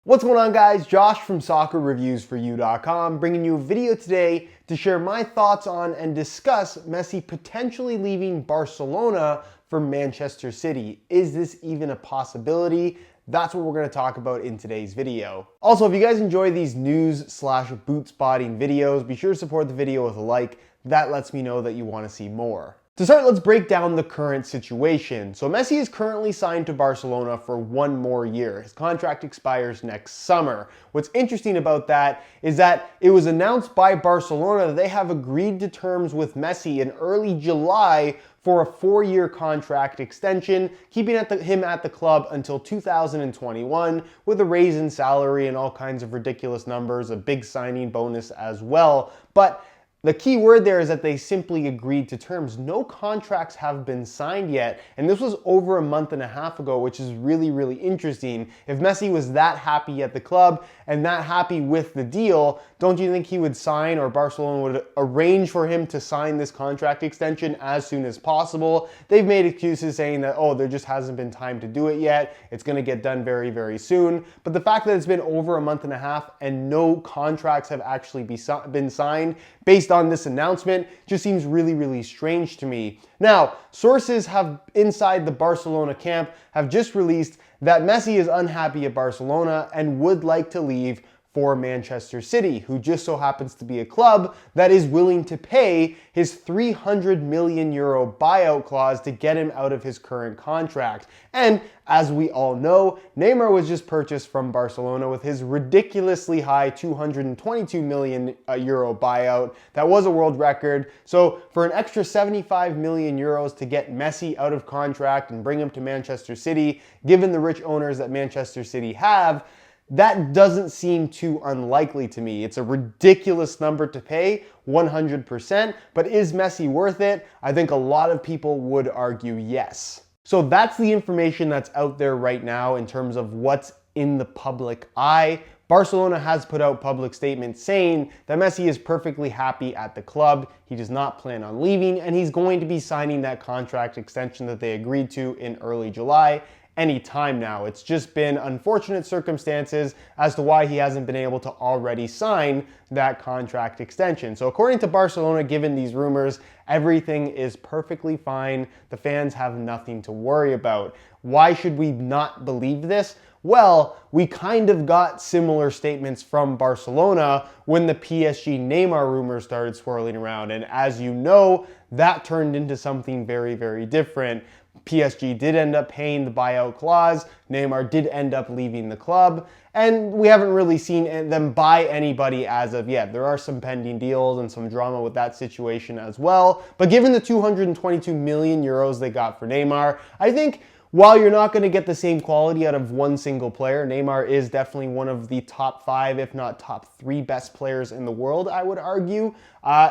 What's going on, guys? Josh from soccerreviewsforyou.com bringing you a video today to share my thoughts on and discuss Messi potentially leaving Barcelona for Manchester City. Is this even a possibility? That's what we're going to talk about in today's video. Also, if you guys enjoy these news/boot spotting videos, be sure to support the video with a like. That lets me know that you want to see more. To start, let's break down the current situation. So Messi is currently signed to Barcelona for 1 more year. His contract expires next summer. What's interesting about that is that it was announced by Barcelona that they have agreed to terms with Messi in early July for a 4-year contract extension, keeping him at the club until 2021 with a raise in salary and all kinds of ridiculous numbers, a big signing bonus as well. But the key word there is that they simply agreed to terms. No contracts have been signed yet, and this was over a month and a half ago, which is really, really interesting. If Messi was that happy at the club and that happy with the deal, don't you think he would sign, or Barcelona would arrange for him to sign this contract extension as soon as possible? They've made excuses saying that, oh, there just hasn't been time to do it yet. It's going to get done very, very soon. But the fact that it's been over a month and a half and no contracts have actually been signed based on this announcement just seems really, really strange to me. Now, sources inside the Barcelona camp have just released that Messi is unhappy at Barcelona and would like to leave for Manchester City, who just so happens to be a club that is willing to pay his €300 million buyout clause to get him out of his current contract. And as we all know, Neymar was just purchased from Barcelona with his ridiculously high €222 million buyout. That was a world record. So for an extra €75 million to get Messi out of contract and bring him to Manchester City, given the rich owners that Manchester City have, that doesn't seem too unlikely to me. It's a ridiculous number to pay, 100%, but is Messi worth it? I think a lot of people would argue yes. So that's the information that's out there right now in terms of what's in the public eye. Barcelona has put out public statements saying that Messi is perfectly happy at the club. He does not plan on leaving, and he's going to be signing that contract extension that they agreed to in early July. Any time now. It's just been unfortunate circumstances as to why he hasn't been able to already sign that contract extension. So according to Barcelona, given these rumors, everything is perfectly fine. The fans have nothing to worry about. Why should we not believe this? Well, we kind of got similar statements from Barcelona when the PSG Neymar rumors started swirling around. And as you know, that turned into something very, very different. PSG did end up paying the buyout clause. Neymar did end up leaving the club. And we haven't really seen them buy anybody as of yet. There are some pending deals and some drama with that situation as well. But given the €222 million they got for Neymar, I think while you're not going to get the same quality out of one single player, Neymar is definitely one of the top 5, if not top 3 best players in the world, I would argue.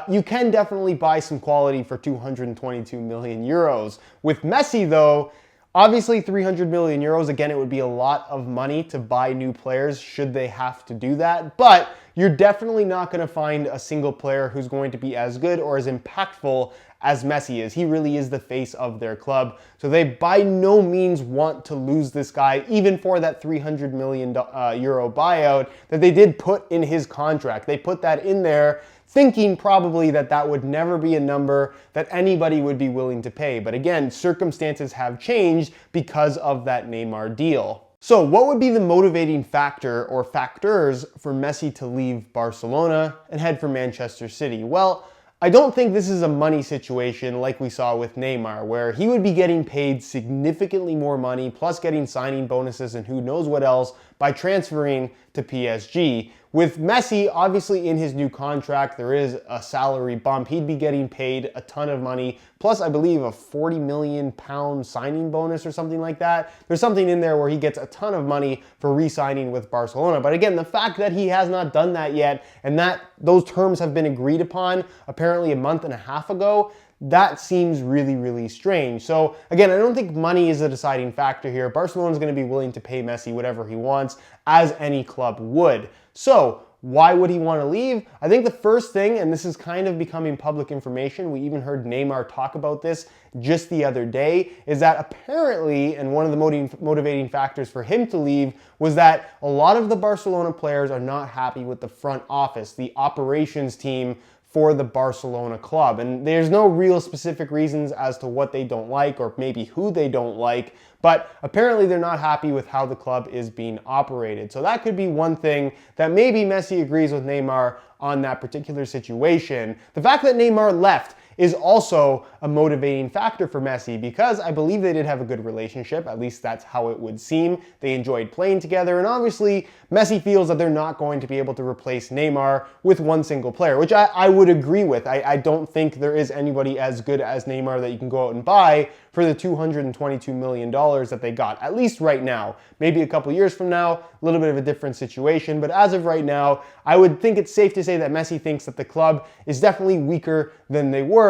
You can definitely buy some quality for €222 million. With Messi, though, obviously €300 million, again, it would be a lot of money to buy new players should they have to do that. But you're definitely not going to find a single player who's going to be as good or as impactful as Messi is. He really is the face of their club. So they by no means want to lose this guy, even for that €300 million buyout that they did put in his contract. They put that in there thinking probably that that would never be a number that anybody would be willing to pay. But again, circumstances have changed because of that Neymar deal. So what would be the motivating factor or factors for Messi to leave Barcelona and head for Manchester City? Well, I don't think this is a money situation like we saw with Neymar, where he would be getting paid significantly more money, plus getting signing bonuses and who knows what else by transferring to PSG. With Messi, obviously in his new contract, there is a salary bump. He'd be getting paid a ton of money, plus I believe a £40 million signing bonus or something like that. There's something in there where he gets a ton of money for re-signing with Barcelona. But again, the fact that he has not done that yet and that those terms have been agreed upon apparently a month and a half ago, that seems really, really strange. So again, I don't think money is a deciding factor here. Barcelona is going to be willing to pay Messi whatever he wants, as any club would. So Why would he want to leave? I think the first thing, and this is kind of becoming public information, we even heard Neymar talk about this just the other day, is that apparently, and one of the motivating factors for him to leave was that a lot of the Barcelona players are not happy with the front office, the operations team for the Barcelona club. And there's no real specific reasons as to what they don't like or maybe who they don't like, but apparently they're not happy with how the club is being operated. So that could be one thing that maybe Messi agrees with Neymar on that particular situation. The fact that Neymar left is also a motivating factor for Messi because I believe they did have a good relationship. At least that's how it would seem. They enjoyed playing together, and obviously Messi feels that they're not going to be able to replace Neymar with one single player, which I would agree with. I don't think there is anybody as good as Neymar that you can go out and buy for the $222 million that they got, at least right now. Maybe a couple years from now, a little bit of a different situation, but as of right now, I would think it's safe to say that Messi thinks that the club is definitely weaker than they were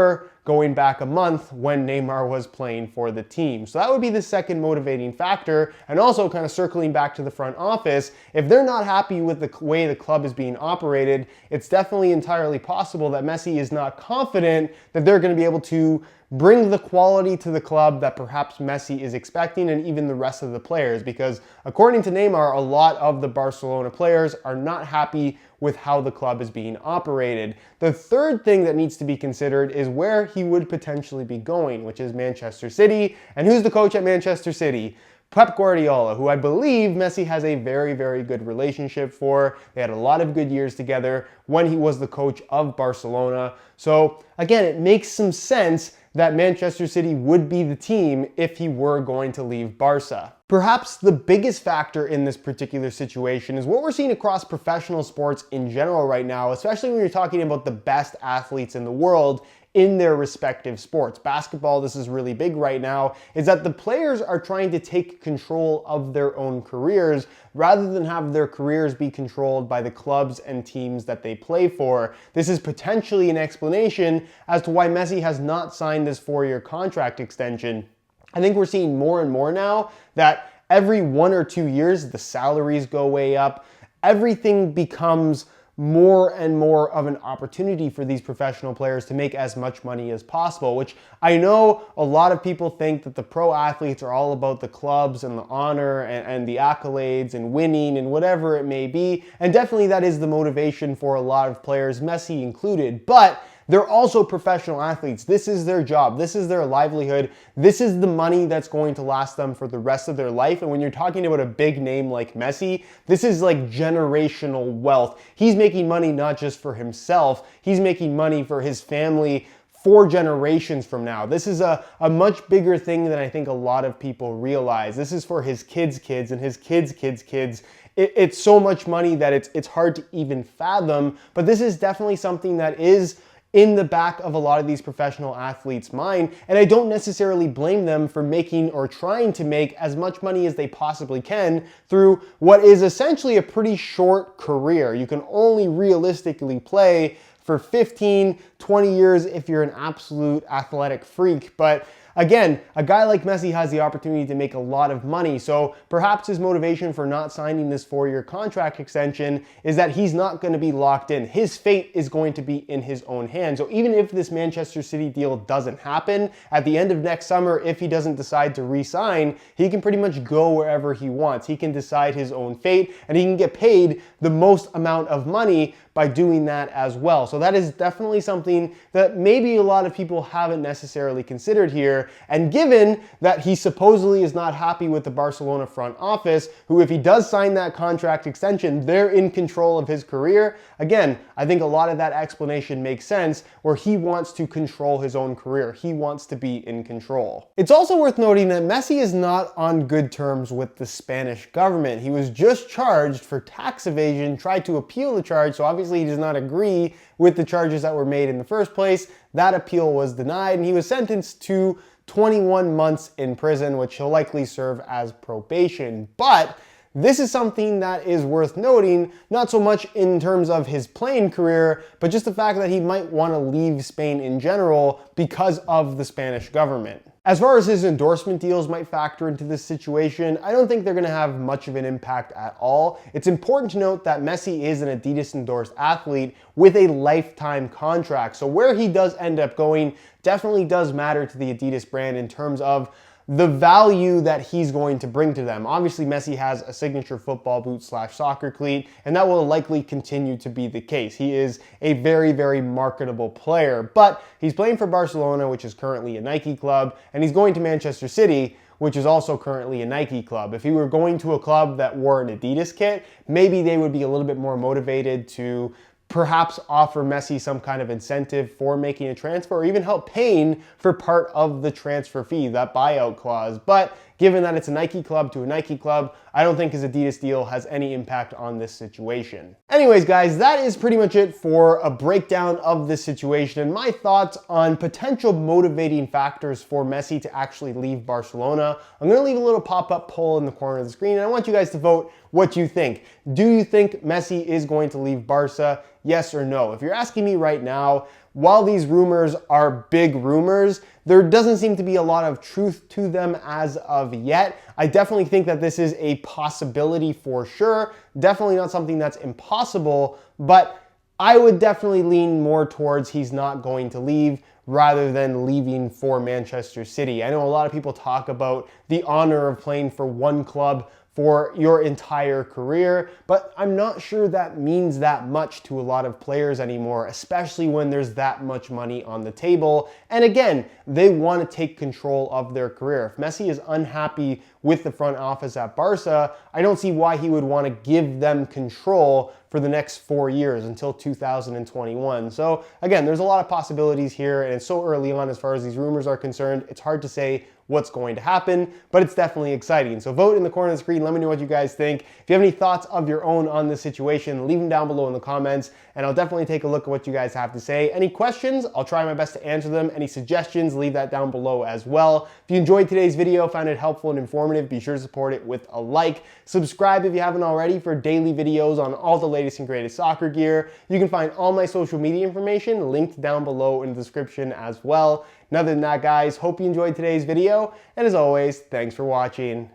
going back a month when Neymar was playing for the team. So that would be the second motivating factor. And also kind of circling back to the front office, if they're not happy with the way the club is being operated, it's definitely entirely possible that Messi is not confident that they're going to be able to bring the quality to the club that perhaps Messi is expecting and even the rest of the players, because according to Neymar, a lot of the Barcelona players are not happy with how the club is being operated. The third thing that needs to be considered is where he would potentially be going, which is Manchester City. And who's the coach at Manchester City? Pep Guardiola, who I believe Messi has a very, very good relationship for. They had a lot of good years together when he was the coach of Barcelona. So again, it makes some sense that Manchester City would be the team if he were going to leave Barca. Perhaps the biggest factor in this particular situation is what we're seeing across professional sports in general right now, especially when you're talking about the best athletes in the world in their respective sports. Basketball, this is really big right now, is that the players are trying to take control of their own careers rather than have their careers be controlled by the clubs and teams that they play for. This is potentially an explanation as to why Messi has not signed this 4-year contract extension. I think we're seeing more and more now that every 1 or 2 years, the salaries go way up. Everything becomes more and more of an opportunity for these professional players to make as much money as possible, which I know a lot of people think that the pro athletes are all about the clubs and the honor and the accolades and winning and whatever it may be. And definitely that is the motivation for a lot of players, Messi included. But they're also professional athletes. This is their job. This is their livelihood. This is the money that's going to last them for the rest of their life. And when you're talking about a big name like Messi, this is like generational wealth. He's making money not just for himself, he's making money for his family 4 generations from now. This is a much bigger thing than I think a lot of people realize. This is for his kids' kids and his kids' kids' kids. It's so much money that it's hard to even fathom, but this is definitely something that is in the back of a lot of these professional athletes' mind, and I don't necessarily blame them for making or trying to make as much money as they possibly can through what is essentially a pretty short career. You can only realistically play for 15, 20 years if you're an absolute athletic freak, but again, a guy like Messi has the opportunity to make a lot of money, so perhaps his motivation for not signing this 4-year contract extension is that he's not going to be locked in. His fate is going to be in his own hands. So even if this Manchester City deal doesn't happen, at the end of next summer, if he doesn't decide to re-sign, he can pretty much go wherever he wants. He can decide his own fate, and he can get paid the most amount of money by doing that as well. So that is definitely something that maybe a lot of people haven't necessarily considered here. And given that he supposedly is not happy with the Barcelona front office, who if he does sign that contract extension, they're in control of his career. Again, I think a lot of that explanation makes sense where he wants to control his own career. He wants to be in control. It's also worth noting that Messi is not on good terms with the Spanish government. He was just charged for tax evasion, tried to appeal the charge, so obviously he does not agree with the charges that were made in the first place. That appeal was denied, and he was sentenced to 21 months in prison, which he'll likely serve as probation. But this is something that is worth noting, not so much in terms of his playing career, but just the fact that he might want to leave Spain in general because of the Spanish government. As far as his endorsement deals might factor into this situation, I don't think they're going to have much of an impact at all. It's important to note that Messi is an Adidas endorsed athlete with a lifetime contract. So where he does end up going definitely does matter to the Adidas brand in terms of the value that he's going to bring to them. Obviously, Messi has a signature football boot / soccer cleat, and that will likely continue to be the case. He is a very, very marketable player, but he's playing for Barcelona, which is currently a Nike club, and he's going to Manchester City, which is also currently a Nike club. If he were going to a club that wore an Adidas kit, maybe they would be a little bit more motivated to perhaps offer Messi some kind of incentive for making a transfer, or even help paying for part of the transfer fee, that buyout clause. But given that it's a Nike club to a Nike club, I don't think his Adidas deal has any impact on this situation. Anyways, guys, that is pretty much it for a breakdown of this situation and my thoughts on potential motivating factors for Messi to actually leave Barcelona. I'm going to leave a little pop-up poll in the corner of the screen, and I want you guys to vote what you think. Do you think Messi is going to leave Barca? Yes or no? If you're asking me right now, while these rumors are big rumors, there doesn't seem to be a lot of truth to them as of yet. I definitely think that this is a possibility for sure. Definitely not something that's impossible, but I would definitely lean more towards he's not going to leave rather than leaving for Manchester City. I know a lot of people talk about the honor of playing for one club for your entire career, but I'm not sure that means that much to a lot of players anymore, especially when there's that much money on the table. And again, they want to take control of their career. If Messi is unhappy with the front office at Barca, I don't see why he would want to give them control for the next 4 years until 2021. So again, there's a lot of possibilities here, and it's so early on as far as these rumors are concerned, it's hard to say what's going to happen, but it's definitely exciting. So vote in the corner of the screen. Let me know what you guys think. If you have any thoughts of your own on this situation, leave them down below in the comments, and I'll definitely take a look at what you guys have to say. Any questions, I'll try my best to answer them. Any suggestions, leave that down below as well. If you enjoyed today's video, found it helpful and informative, be sure to support it with a like. Subscribe if you haven't already for daily videos on all the latest and greatest soccer gear. You can find all my social media information linked down below in the description as well. And other than that, guys, hope you enjoyed today's video, and as always, thanks for watching.